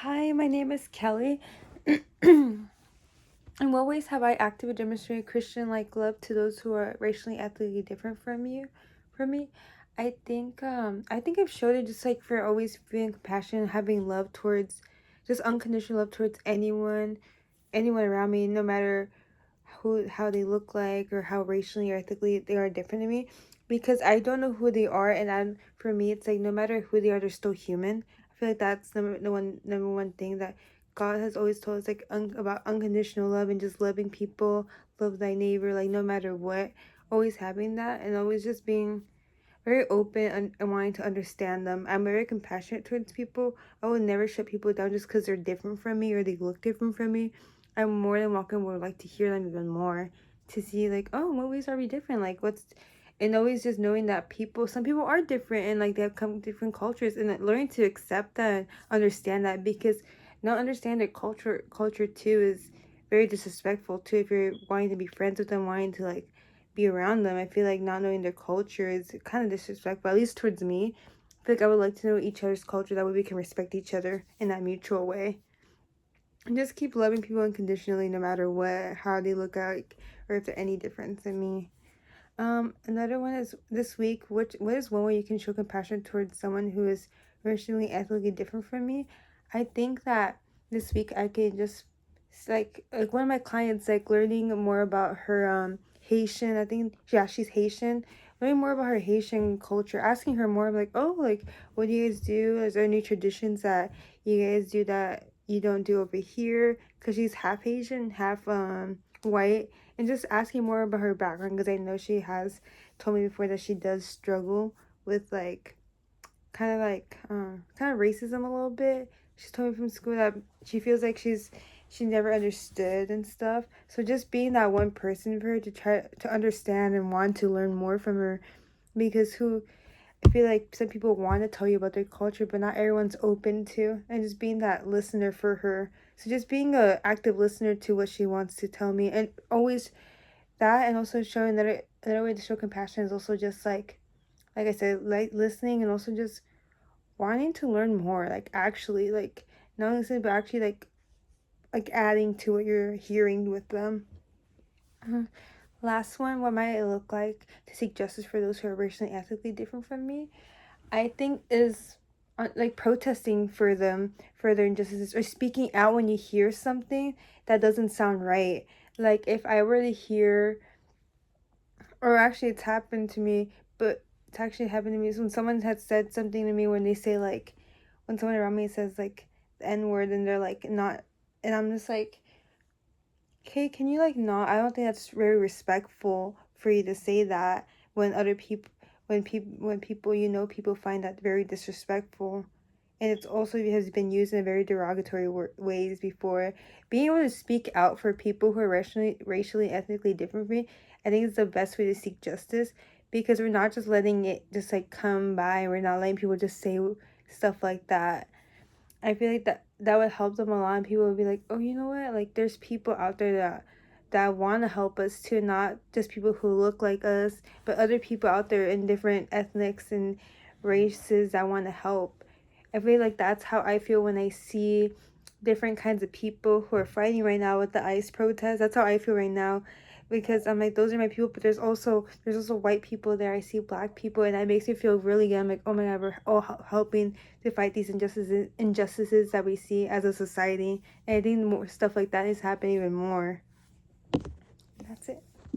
Hi, my name is Kelly. In what ways have I actively demonstrated Christian-like love to those who are racially, ethnically different from me? I think I've showed it just like for always feeling compassion, having love towards, just unconditional love towards anyone around me, no matter how they look like or how racially or ethnically they are different to me, because I don't know who they are, and for me it's like no matter who they are, they're still human. I feel like that's number one thing that God has always told us, like about unconditional love and just loving people, love thy neighbor, like no matter what, always having that and always just being very open and wanting to understand them. I'm very compassionate towards people. I will never shut people down just because they're different from me or they look different from me. I'm more than welcome, would like to hear them even more, to see like, oh, what ways are we different? Like what's and always just knowing that some people are different and like they have come different cultures, and learning to accept that and understand that, because not understand their culture too is very disrespectful too. If you're wanting to be friends with them, wanting to like be around them, I feel like not knowing their culture is kind of disrespectful, at least towards me. I feel like I would like to know each other's culture, that way we can respect each other in that mutual way. And just keep loving people unconditionally no matter what, how they look like, or if they're any difference in me. Another one is this week, what is one way you can show compassion towards someone who is racially, ethnically different from me? I think that this week I could just like one of my clients, like learning more about her Haitian. I think, yeah, she's Haitian. Learning more about her Haitian culture, asking her more like, oh, like what do you guys do? Is there any traditions that you guys do that you don't do over here? Because she's half Haitian, half white, and just asking more about her background, because I know she has told me before that she does struggle with like kind of racism a little bit. She's told me from school that she feels like she never understood and stuff. So just being that one person for her to try to understand and want to learn more from her, because who I feel like some people want to tell you about their culture, but not everyone's open to, and just being that listener for her. So just being a active listener to what she wants to tell me, and always that, and also showing that another way to show compassion is also just like I said, like listening, and also just wanting to learn more, like actually like not listening but actually like adding to what you're hearing with them. uh, Last one, what might it look like to seek justice for those who are racially, ethically different from me? I think is like protesting for them, for their injustices, or speaking out when you hear something that doesn't sound right. Like if I were to hear, or actually it's happened to me, but it's actually happened to me is when someone had said something to me, when they say like, when someone around me says like the N word and they're like not, and I'm just like, okay, can you like not? I don't think that's very respectful for you to say that when other people, when people people find that very disrespectful. And it's also has been used in very derogatory ways before. Being able to speak out for people who are racially, ethnically different from me, I think is the best way to seek justice, because we're not just letting it just like come by. We're not letting people just say stuff like that. I feel like that would help them a lot, and people would be like, oh, you know what? Like, there's people out there that want to help us too, not just people who look like us, but other people out there in different ethnics and races that want to help. I feel like that's how I feel when I see different kinds of people who are fighting right now with the ICE protest. That's how I feel right now, because I'm like, those are my people, but there's also white people there. I see black people, and that makes me feel really good. I'm like, oh my god, we're all helping to fight these injustices that we see as a society. And I think more stuff like that is happening even more. That's it.